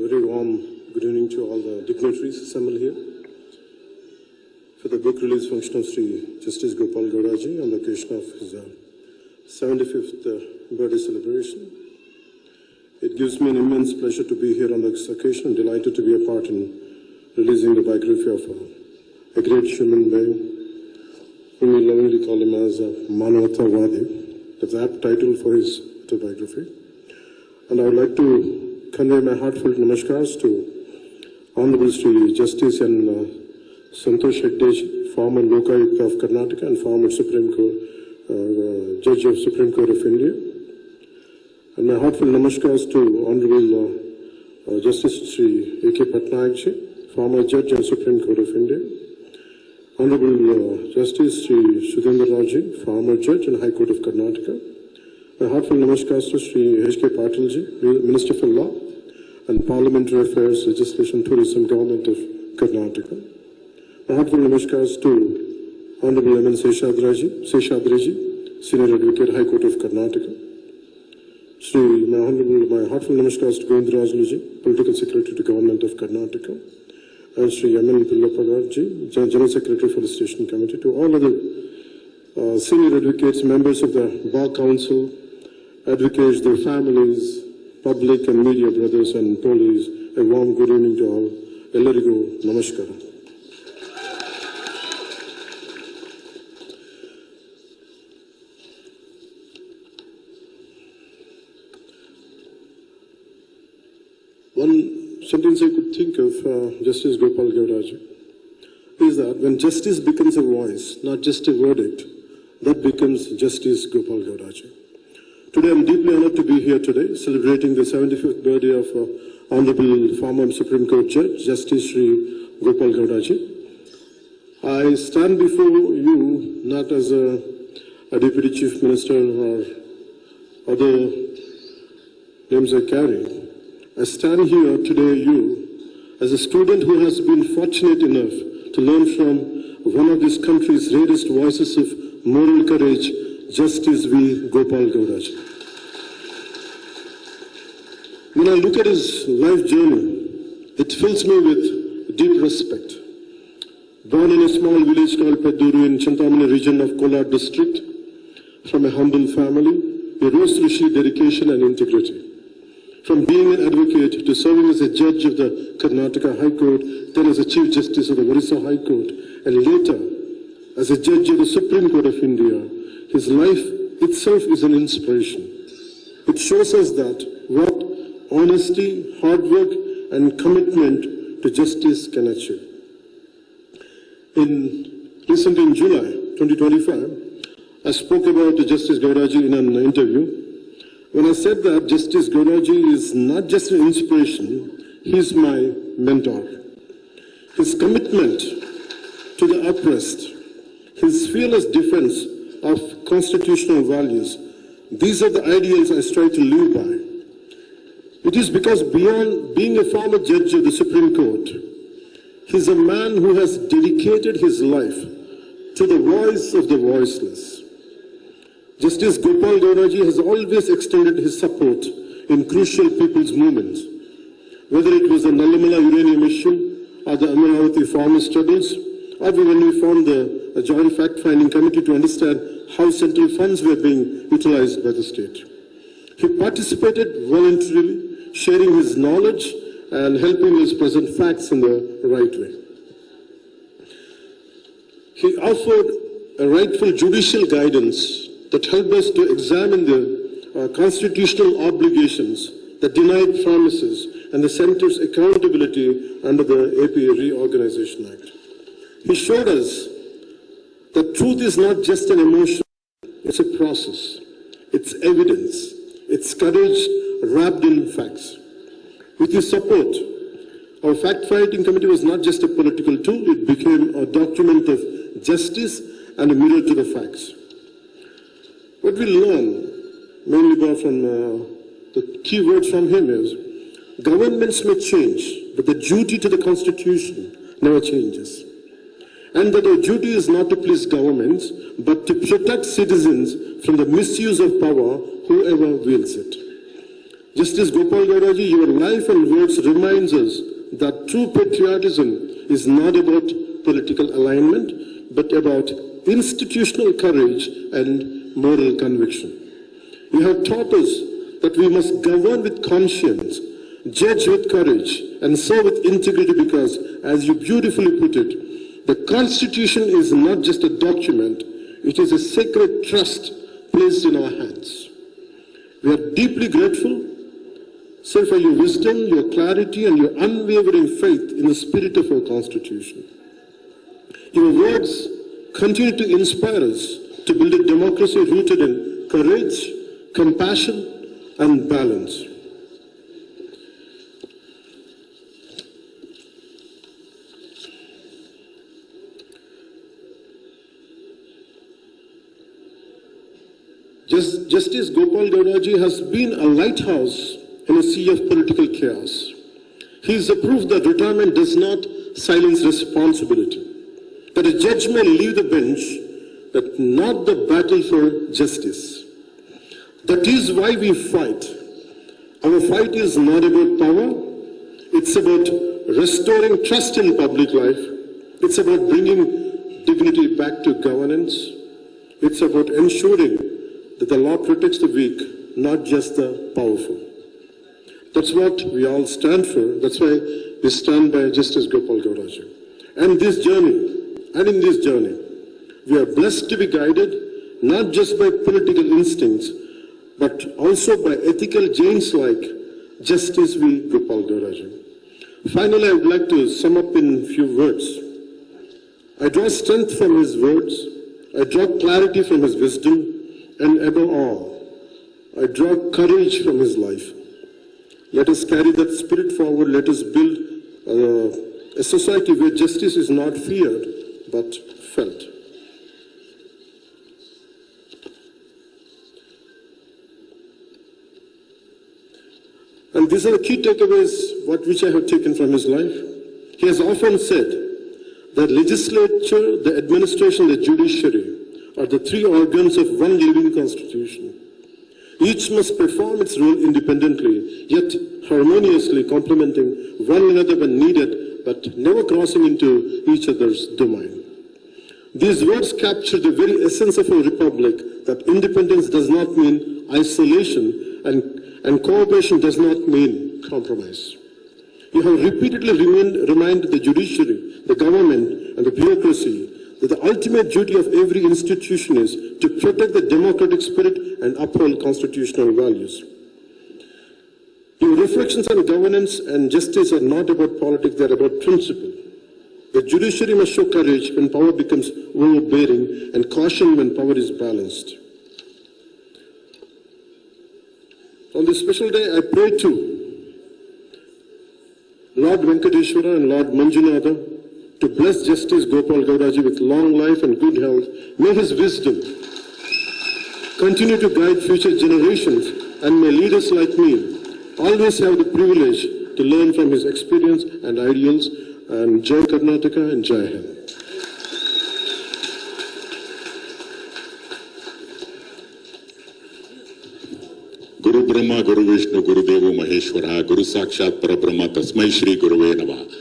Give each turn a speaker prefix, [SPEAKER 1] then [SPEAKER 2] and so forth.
[SPEAKER 1] very warm good evening to all the dignitaries assembled here for the book release function of Sri Justice Gopal Gauraji on the occasion of his 75th birthday celebration. It gives me an immense pleasure to be here on this occasion and delighted to be a part in releasing the biography of a great human being whom we lovingly call him as Manavata-Vadi. That's the apt title for his autobiography. And I would like to convey my heartfelt namaskars to Honorable Sri Justice and Santosh Hegde, former Lokayukta of Karnataka and former Supreme Court, Judge of Supreme Court of India. And my heartfelt namaskars to Honorable Justice Sri A.K. Patnaik, former Judge and Supreme Court of India. Honorable Justice Sri Sudhendra Raji, former Judge and High Court of Karnataka. My heartfelt namaskars to Sri H.K. Patilji, Minister for Law and Parliamentary Affairs, Legislation, Tourism, Government of Karnataka. My heartfelt namaskars to Honorable M.N. Seshadriji, Senior Advocate, High Court of Karnataka. My heartfelt namaskars to Govindarajuluji, Political Secretary to Government of Karnataka. And Sri M.N. Pillapagarji, General Secretary for the Station Committee. To all other senior advocates, members of the Bar Council, advocates, their families, public and media brothers and police, a warm good evening to all. Ellarigu namaskara. One sentence I could think of Justice Gopal Gauraji is that when justice becomes a voice, not just a verdict, that becomes Justice Gopal Gauraji. Today I'm deeply honored to be here today, celebrating the 75th birthday of Honorable former Supreme Court Judge, Justice Sri Gopal Gauraji. I stand before you not as a Deputy Chief Minister or other names I carry. I stand here today, you, as a student who has been fortunate enough to learn from one of this country's rarest voices of moral courage, Justice V. Gopal Gauraji. When I look at his life journey, it fills me with deep respect. Born in a small village called Peduru in Chintamani region of Kolar district, from a humble family, he rose through sheer dedication and integrity. From being an advocate to serving as a judge of the Karnataka High Court, then as a Chief Justice of the Orissa High Court, and later as a judge of the Supreme Court of India, his life itself is an inspiration. It shows us that what honesty, hard work, and commitment to justice can achieve. Recently in July 2025, I spoke about Justice Gauraji in an interview. When I said that Justice Gauraji is not just an inspiration, he is my mentor. His commitment to the oppressed, his fearless defense of constitutional values, these are the ideals I strive to live by. It is because beyond being a former judge of the Supreme Court, he is a man who has dedicated his life to the voice of the voiceless. Justice Gopal Gauraji has always extended his support in crucial people's movements, whether it was the Nallamala uranium issue or the Amaravati farmer struggles, or when we formed the Joint Fact-Finding Committee to understand how central funds were being utilized by the state. He participated voluntarily, sharing his knowledge and helping us present facts in the right way. He offered a rightful judicial guidance that helped us to examine the constitutional obligations that denied promises and the center's accountability under the AP Reorganization Act. He showed us that truth is not just an emotion, it's a process, it's evidence, it's courage wrapped in facts. With his support, our fact-finding committee was not just a political tool, it became a document of justice and a mirror to the facts. What we learn, mainly from the key words from him is, governments may change, but the duty to the Constitution never changes. And that our duty is not to please governments, but to protect citizens from the misuse of power, whoever wields it. Justice Gopal Gauraji, your life and words reminds us that true patriotism is not about political alignment, but about institutional courage and moral conviction. You have taught us that we must govern with conscience, judge with courage, and serve with integrity because, as you beautifully put it, the Constitution is not just a document, it is a sacred trust placed in our hands. We are deeply grateful, sir, for your wisdom, your clarity, and your unwavering faith in the spirit of our Constitution. Your words continue to inspire us to build a democracy rooted in courage, compassion, and balance. Justice Gopal Gauraji has been a lighthouse in a sea of political chaos. He is a proof that retirement does not silence responsibility, that a judge may leave the bench, but not the battle for justice. That is why we fight. Our fight is not about power, it's about restoring trust in public life, it's about bringing dignity back to governance, it's about ensuring that the law protects the weak, not just the powerful. That's what we all stand for. That's why we stand by Justice Gopal Gauraji. And in this journey, we are blessed to be guided not just by political instincts, but also by ethical giants like Justice V. Gopal Gauraji. Finally, I would like to sum up in a few words. I draw strength from his words, I draw clarity from his wisdom, and above all, I draw courage from his life. Let us carry that spirit forward. Let us build a society where justice is not feared, but felt. And these are the key takeaways which I have taken from his life. He has often said that legislature, the administration, the judiciary are the three organs of one living constitution. Each must perform its role independently, yet harmoniously complementing one another when needed, but never crossing into each other's domain. These words capture the very essence of our republic, that independence does not mean isolation and cooperation does not mean compromise. You have repeatedly reminded the judiciary, the government, and the bureaucracy that the ultimate duty of every institution is to protect the democratic spirit and uphold constitutional values. Your reflections on governance and justice are not about politics, they are about principle. The judiciary must show courage when power becomes overbearing and caution when power is balanced. On this special day, I pray to Lord Venkateshwara and Lord Manjunatha to bless Justice Gopal Gauraji with long life and good health. May his wisdom continue to guide future generations and may leaders like me always have the privilege to learn from his experience and ideals. And Jai Karnataka and Jai Hind.
[SPEAKER 2] Guru Brahma, Guru Vishnu, Guru Devo Maheshwara, Guru Sakshat Parabrahma, Tasmai Shri Guruve Namah.